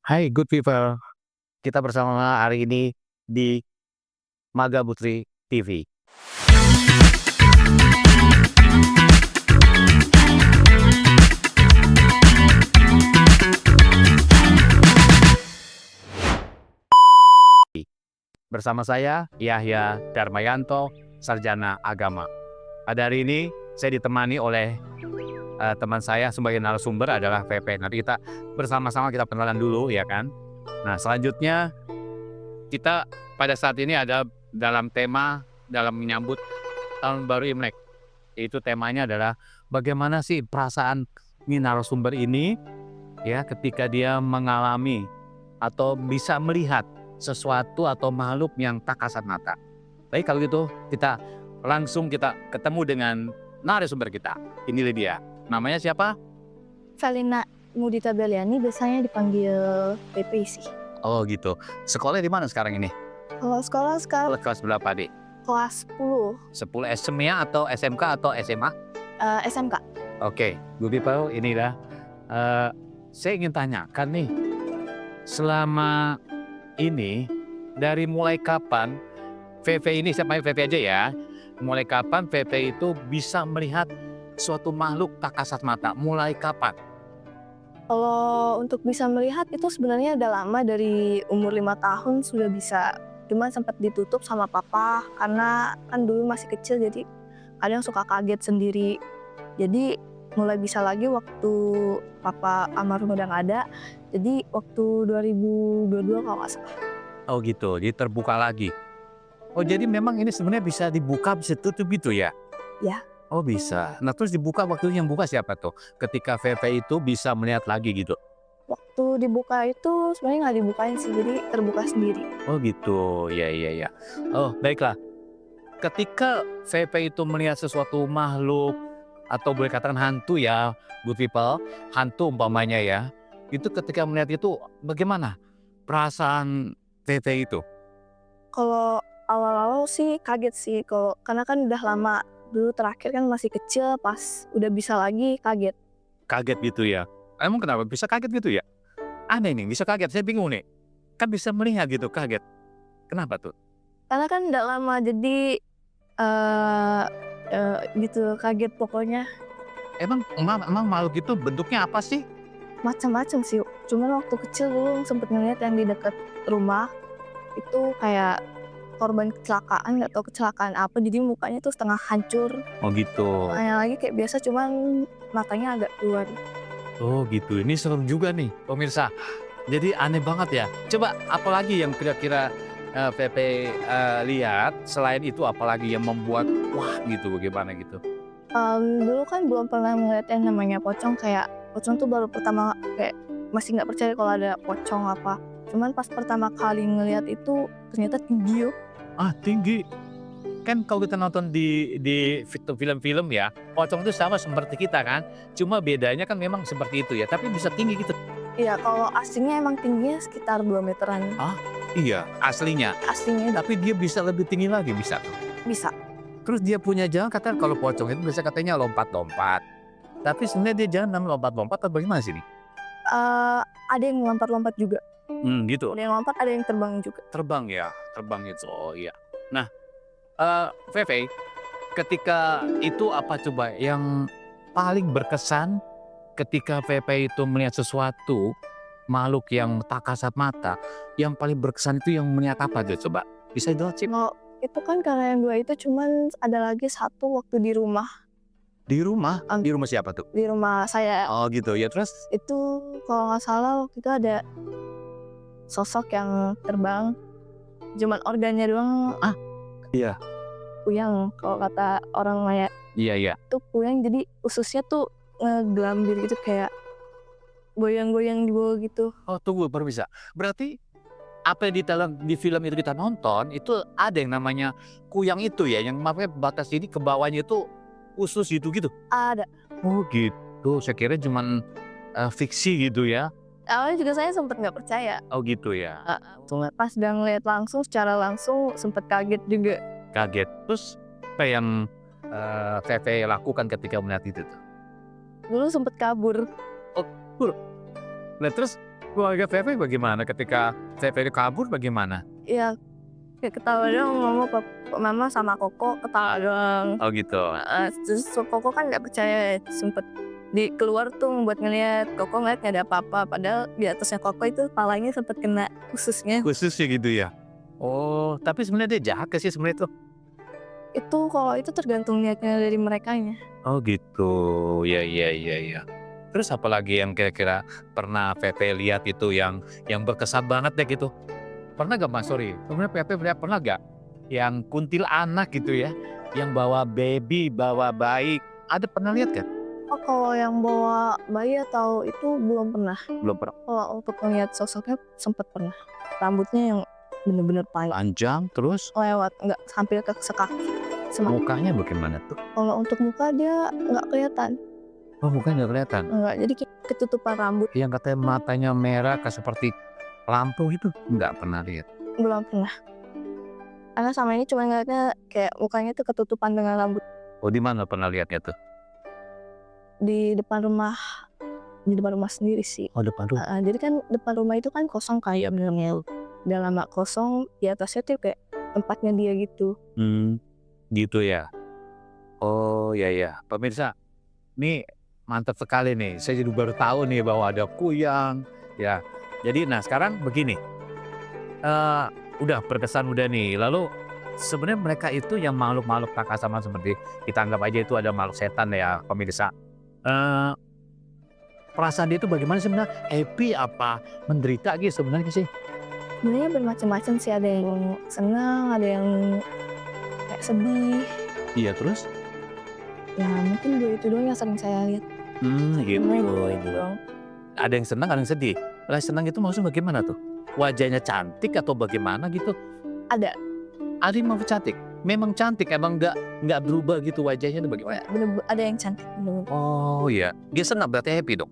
Hai good people, kita bersama hari ini di Maga Putri TV. Bersama saya Yahya Darmayanto, Sarjana Agama. Pada hari ini saya ditemani oleh teman saya sebagai narasumber adalah VP. Nanti kita bersama-sama kita kenalan dulu ya kan. Nah selanjutnya kita pada saat ini ada dalam menyambut tahun baru Imlek. Itu temanya adalah bagaimana sih perasaan narasumber ini ya ketika dia mengalami atau bisa melihat sesuatu atau makhluk yang tak kasat mata. Baik kalau gitu kita ketemu dengan narasumber kita. Ini dia. Namanya siapa? Valina Mudita Beliani, biasanya dipanggil PP sih. Oh gitu. Sekolahnya di mana sekarang ini? Kalau sekolah sekarang Kelas berapa, Dik? kelas 10. 10 SMA atau SMK atau SMA? SMK. Oke, good people, inilah saya ingin tanyakan nih, selama ini dari mulai kapan VV ini, saya panggil VV aja ya, mulai kapan VV itu bisa melihat suatu makhluk tak kasat mata? Mulai kapan? Kalau untuk bisa melihat itu sebenarnya udah lama, dari umur 5 tahun sudah bisa. Cuman sempat ditutup sama papa karena kan dulu masih kecil, jadi kadang suka kaget sendiri. Jadi mulai bisa lagi waktu papa almarhum udah nggak ada. Jadi waktu 2022 kalau nggak salah. Oh gitu, jadi terbuka lagi. Oh jadi memang ini sebenarnya bisa dibuka bisa tutup gitu ya? Ya. Oh bisa. Nah terus dibuka, waktu yang buka siapa tuh? Ketika VV itu bisa melihat lagi gitu? Waktu dibuka itu sebenarnya nggak dibukain sih, jadi terbuka sendiri. Oh gitu, ya. Oh baiklah. Ketika VP itu melihat sesuatu makhluk atau boleh katakan hantu ya, good people, hantu umpamanya ya, itu ketika melihat itu bagaimana perasaan VP itu? Kalau awal-awal sih kaget sih, karena kan udah lama. Dulu terakhir kan masih kecil, pas udah bisa lagi kaget. Kaget gitu ya? Emang kenapa bisa kaget gitu ya? Aneh nih, bisa kaget, saya bingung nih. Kan bisa melihat gitu, kaget. Kenapa tuh? Karena kan udah lama, jadi gitu kaget pokoknya. Emang makhluk itu bentuknya apa sih? Macam-macam sih. Cuman waktu kecil dulu sempet ngeliat yang di deket rumah itu kayak korban kecelakaan, nggak tahu kecelakaan apa, jadi mukanya tuh setengah hancur. Oh gitu. Mukanya lagi kayak biasa, cuman matanya agak keluar. Oh gitu, ini serem juga nih pemirsa. Jadi aneh banget ya. Coba apalagi yang kira-kira VP lihat, selain itu apalagi yang membuat wah gitu, bagaimana gitu? Dulu kan belum pernah ngeliat yang namanya pocong, kayak pocong tuh baru pertama, kayak masih nggak percaya kalau ada pocong apa. Cuman pas pertama kali ngeliat itu ternyata tinggi yuk. Ah tinggi. Kan kalau kita nonton di film-film ya, pocong itu sama seperti kita kan. Cuma bedanya kan memang seperti itu ya, tapi bisa tinggi gitu. Iya, kalau aslinya emang tingginya sekitar 2 meteran. Ah iya, aslinya. Aslinya Tapi dia bisa lebih tinggi lagi, bisa tuh. bisa. Terus dia punya jalan, kata kalau pocong itu biasa katanya lompat-lompat. Tapi sebenarnya dia jalan namanya lompat-lompat atau bagaimana sih nih? Ada yang lompat-lompat juga. Gitu. Ada yang lompat, ada yang terbang juga. Terbang ya, terbang itu. Oh iya. Nah, VV, ketika itu apa coba yang paling berkesan ketika VV itu melihat sesuatu makhluk yang tak kasat mata, yang paling berkesan itu yang melihat apa tuh coba? Bisa jelasin? Kalau itu kan karena yang 2 itu, cuman ada lagi satu waktu di rumah. Di rumah? Di rumah siapa tuh? Di rumah saya. Oh gitu ya, terus? Itu kalau nggak salah waktu itu ada sosok yang terbang, cuman organnya doang. Iya. Puyang kalau kata orang Maya. Iya. Itu puyang, jadi ususnya tuh ngegelambir gitu, kayak goyang-goyang di bawah gitu. Oh tunggu, baru bisa. Berarti apa yang di film itu kita nonton itu ada yang namanya kuyang itu ya, yang makanya batas ini ke bawahnya itu usus gitu. Ada. Oh gitu, saya kira cuman fiksi gitu ya. Awalnya juga saya sempet nggak percaya. Oh gitu ya. Pas udah ngeliat langsung, secara langsung sempet kaget juga. Kaget. Terus apa yang VV lakukan ketika melihat itu tuh? Dulu sempet kabur. Nah terus Keluarga Pepe bagaimana ketika Pepe kabur bagaimana? Ya kayak ketawa doang, mama sama Koko ketawa doang. Oh gitu. Terus Koko kan nggak percaya, sempet keluar tuh buat ngeliat. Koko ngeliat nggak ada apa-apa, padahal di atasnya Koko itu palanya sempet kena ususnya. Khususnya gitu ya? Oh, tapi sebenarnya dia jahat sih sebenarnya tuh? Itu kalau itu tergantung niatnya dari merekanya. Oh gitu, ya. Terus apalagi yang kira-kira pernah Pepe lihat itu yang berkesan banget deh gitu? Pernah gak Mas, sorry, sebenarnya Pepe pernah gak yang kuntilanak gitu ya, yang bawa baby, bawa bayi, ada pernah lihat gak? Oh kalau yang bawa bayi atau itu belum pernah. Belum pernah. Kalau untuk ngeliat sosoknya sempet pernah. Rambutnya yang bener-bener Panjang terus lewat, nggak hampir ke sekaki. mukanya bagaimana tuh? Kalau untuk muka dia nggak kelihatan. Oh, mukanya nggak kelihatan. Enggak, jadi ketutupan rambut. Yang katanya matanya merah kayak seperti lampu itu nggak pernah lihat. Belum pernah. Karena sama ini cuma ngeliatnya kayak mukanya tuh ketutupan dengan rambut. Oh, di mana pernah lihatnya tuh? Di depan rumah sendiri sih. Oh, depan rumah. Jadi kan depan rumah itu kan kosong kayak bener-bener udah lama kosong, di atasnya tuh kayak tempatnya dia gitu. Gitu ya. Oh ya. Pemirsa, nih mantap sekali nih. Saya jadi baru tahu nih bahwa ada kuyang. Ya. Jadi nah sekarang begini. Udah berkesan udah nih. Lalu sebenarnya mereka itu yang makhluk-makhluk tak sama seperti kita anggap aja itu ada makhluk setan ya pemirsa. Perasaan dia itu bagaimana sebenarnya? Happy apa menderita gitu sebenarnya sih? Sebenarnya bermacam-macam sih, ada yang senang, ada yang kayak sedih. Iya terus? Ya mungkin dua itu doang yang sering saya lihat. Gitu. Itu doang. Ada yang senang, ada yang sedih. Lah senang itu maksudnya bagaimana tuh? Wajahnya cantik atau bagaimana gitu? Ada. Ada yang mau cantik? Memang cantik, emang nggak berubah gitu wajahnya tuh bagaimana? Ada yang cantik bener. Oh iya, dia senang berarti happy dong?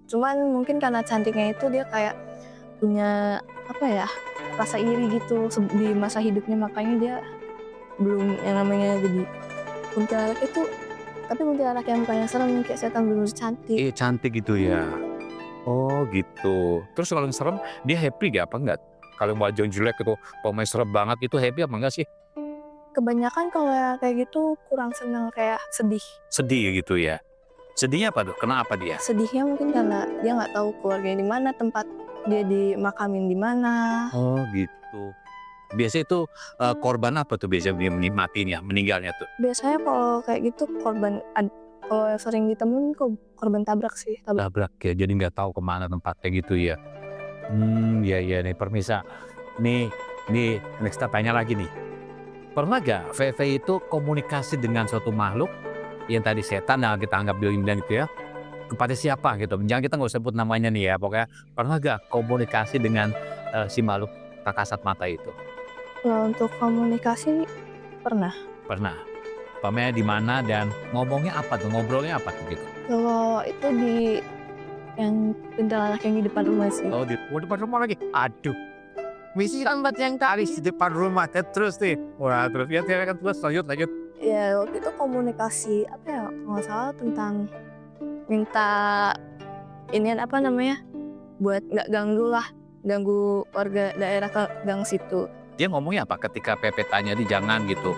Cuman mungkin karena cantiknya itu dia kayak punya apa ya, rasa iri gitu di masa hidupnya, makanya dia belum yang namanya jadi kuntilanak itu. Tapi kuntilanak yang mukanya serem kayak setan, bener cantik. Iya cantik gitu ya. Oh gitu. Terus kalau yang serem dia happy gak apa enggak? Kalau wajah jelek itu pemain serem banget itu happy apa enggak sih? Kebanyakan kalau yang kayak gitu kurang senang, kayak sedih. Sedih gitu ya. Sedihnya apa tuh? Kenapa dia? Sedihnya mungkin karena dia nggak tahu keluarganya di mana, tempat dia dimakamin di mana. Oh gitu. Biasanya itu korban apa tuh biasanya dia matinya, meninggalnya tuh? Biasanya kalau kayak gitu kalau yang sering ditemuin korban tabrak sih. Tabrak ya, jadi nggak tahu kemana tempatnya gitu ya. Iya nih permisa. Nih next tanya lagi nih. Pernah gak VV itu komunikasi dengan suatu makhluk yang tadi setan yang kita anggap bilang gitu ya, kepada siapa gitu? Jangan kita nggak usah sebut namanya nih ya, pokoknya pernah gak komunikasi dengan si makhluk tak kasat mata itu? Kalau untuk komunikasi pernah. Pernah. Pamernya di mana dan ngomongnya apa tuh? Ngobrolnya apa tuh gitu? Kalau itu di yang kuntilanak yang di depan rumah sih. Oh di depan rumah lagi. Aduh. Misi Tempat yang tadi di depan rumah terus nih. Wah terus ya kan terus lanjut. ya waktu itu komunikasi apa ya, kalau nggak salah tentang minta inian apa namanya, buat nggak ganggu warga daerah ke gang situ. Dia ngomongnya apa ketika Pepe tanya di jangan gitu?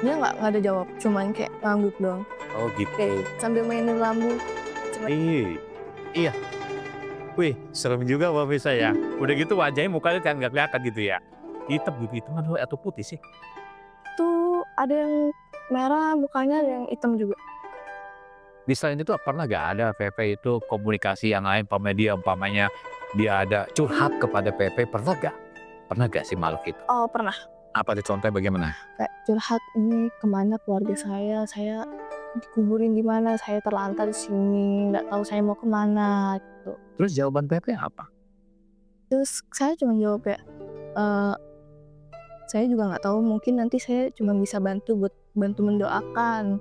Dia nggak ada jawab, cuman kayak ngangguk doang, Oh gitu. kayak sambil mainin lampu. Iya. Wih, serem juga pemirsa ya. Udah gitu wajahnya mukanya kan nggak kelihatan gitu ya. Hitam atau putih sih? Tuh ada yang merah mukanya, ada yang hitam juga. Di selain itu pernah gak ada Pepe itu komunikasi yang lain umpamanya dia ada curhat kepada Pepe, pernah gak sih makhluk itu? Oh pernah. Apa tuh contohnya bagaimana? Kayak curhat, ini kemana keluarga saya dikuburin di mana, saya terlantar di sini, nggak tahu saya mau kemana gitu. Terus jawaban Pepe apa? Terus saya cuma jawab kayak, saya juga nggak tahu, mungkin nanti saya cuma bisa bantu mendoakan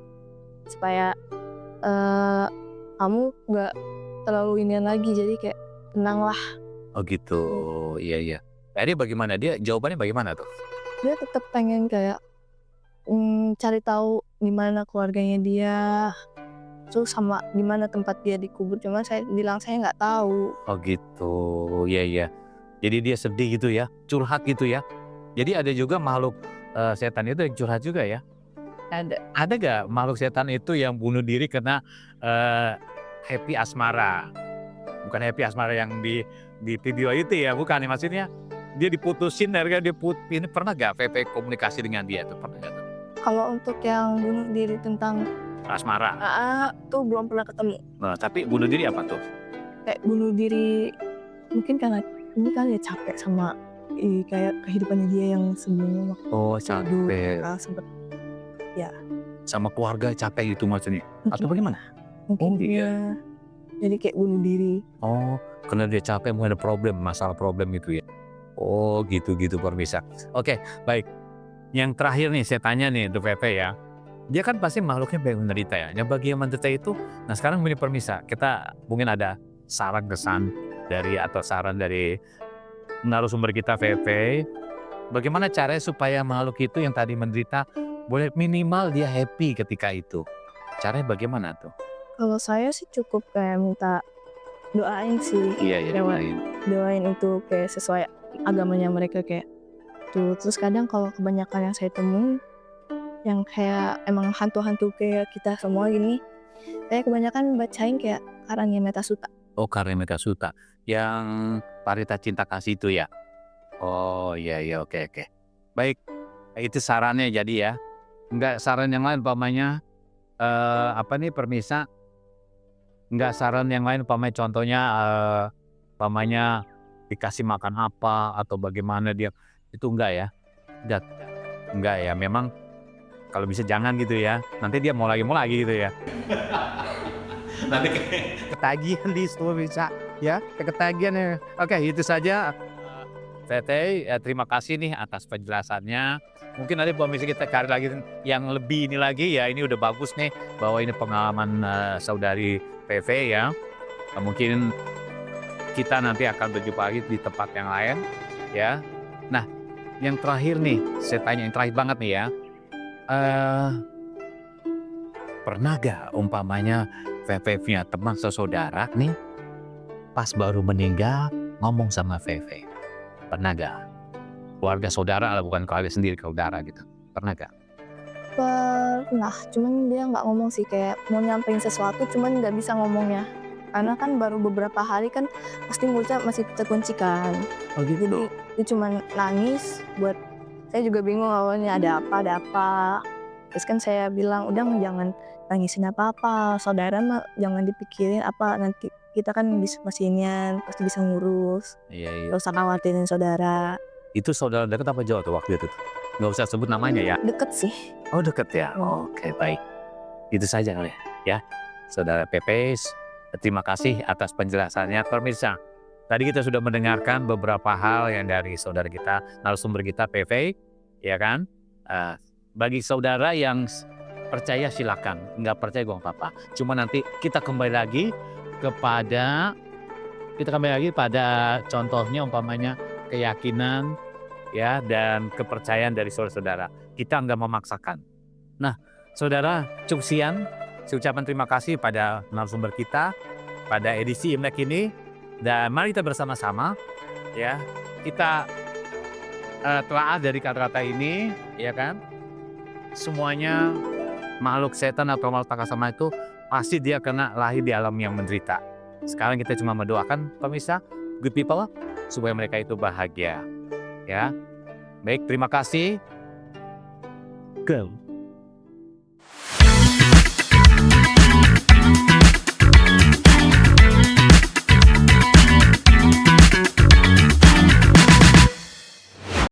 supaya kamu nggak terlalu inian lagi, jadi kayak tenang lah. Oh gitu, iya. Dia bagaimana? Dia jawabannya bagaimana tuh? Dia tetap pengen kayak cari tahu di mana keluarganya dia. terus sama di mana tempat dia dikubur. Cuma saya bilang saya nggak tahu. Oh gitu, iya iya. Jadi dia sedih gitu ya, curhat gitu ya. Jadi ada juga makhluk setan itu yang curhat juga ya. Ada gak makhluk setan itu yang bunuh diri karena happy asmara? Bukan happy asmara yang di video itu ya, bukan ya, maksudnya dia diputusin harga ini pernah gak VP komunikasi dengan dia tuh, pernah gak tuh? Kalau untuk yang bunuh diri tentang Asmara. tuh belum pernah ketemu. Nah, tapi bunuh diri apa tuh? Kayak bunuh diri mungkin karena ini kali ya capek sama kayak kehidupannya dia yang sebelumnya waktu Oh dulu capek, sempet sama keluarga capek gitu maksudnya? Atau bagaimana? mungkin Oh, iya. jadi kayak bunuh diri. Oh, karena dia capek mungkin ada masalah problem gitu ya? Oh gitu pemirsa. Oke baik, yang terakhir nih saya tanya nih untuk VP ya. Dia kan pasti makhluknya banyak menderita ya. Yang bagi yang menderita itu, nah sekarang ini permisa, kita mungkin ada saran kesan saran dari narasumber kita VP. Bagaimana caranya supaya makhluk itu yang tadi menderita boleh minimal dia happy ketika itu. Caranya bagaimana tuh? Kalau saya sih cukup kayak minta doain sih. Iya Lewat doain itu kayak sesuai agamanya mereka kayak tuh. Terus kadang kalau kebanyakan yang saya temui yang kayak emang hantu-hantu kayak kita semua gini, saya kebanyakan bacain kayak Karangya Metasuta. Oh Karangya Metasuta, yang Parita Cinta Kasih itu ya? Oh iya oke. Baik, itu sarannya jadi ya. Enggak saran yang lain umpamanya apa nih permisa? Enggak saran yang lain umpamanya contohnya umpamanya dikasih makan apa atau bagaimana dia, itu enggak ya? Enggak ya, memang kalau bisa jangan gitu ya. Nanti dia mau lagi gitu ya. Nanti ketagihan di semua bisa ya, ketagihan ya. Oke, itu saja. Tete, terima kasih nih atas penjelasannya. Mungkin nanti bisa kita cari lagi yang lebih ini lagi ya. Ini udah bagus nih bahwa ini pengalaman saudari PV ya. Mungkin kita nanti akan berjumpa lagi di tempat yang lain ya. Nah, yang terakhir nih, saya tanya yang terakhir banget nih ya. Pernah gak umpamanya VV punya teman saudara nih pas baru meninggal ngomong sama VV? Pernah gak? Keluarga saudara lah, bukan keluarga sendiri, saudara gitu. Pernah gak? Pernah, cuman dia nggak ngomong sih, kayak mau nyampein sesuatu cuman nggak bisa ngomongnya. Karena kan baru beberapa hari kan pasti mulutnya masih terkunci kan. Oh Jadi dia cuman nangis buat saya juga bingung awalnya ada apa. Terus kan saya bilang udah jangan nangisin apa-apa, saudara mah jangan dipikirin apa nanti kita kan masih inian pasti bisa ngurus. Iya. Gak usah khawatirin saudara. Itu saudara dekat apa jauh tuh waktu itu? Nggak usah sebut namanya ya? Deket sih. Oh deket ya? Oke baik. Itu saja kali ya. Saudara Pepes, terima kasih atas penjelasannya. Pemirsa, tadi kita sudah mendengarkan beberapa hal yang dari saudara kita, narasumber kita PV, ya kan? Bagi saudara yang percaya silakan, nggak percaya gak apa-apa. Cuma nanti kita kembali lagi pada contohnya umpamanya keyakinan ya dan kepercayaan dari saudara-saudara. Kita nggak memaksakan. Nah, saudara, cukup sekian. Saya ucapkan terima kasih pada narasumber kita pada edisi Imlek ini, dan mari kita bersama-sama ya kita telah dari kata-kata ini ya kan. Semuanya makhluk setan atau makhluk tak kasat itu pasti dia kena lahir di alam yang menderita. Sekarang kita cuma mendoakan pemirsa, good people, supaya mereka itu bahagia. Ya, baik, terima kasih. Go.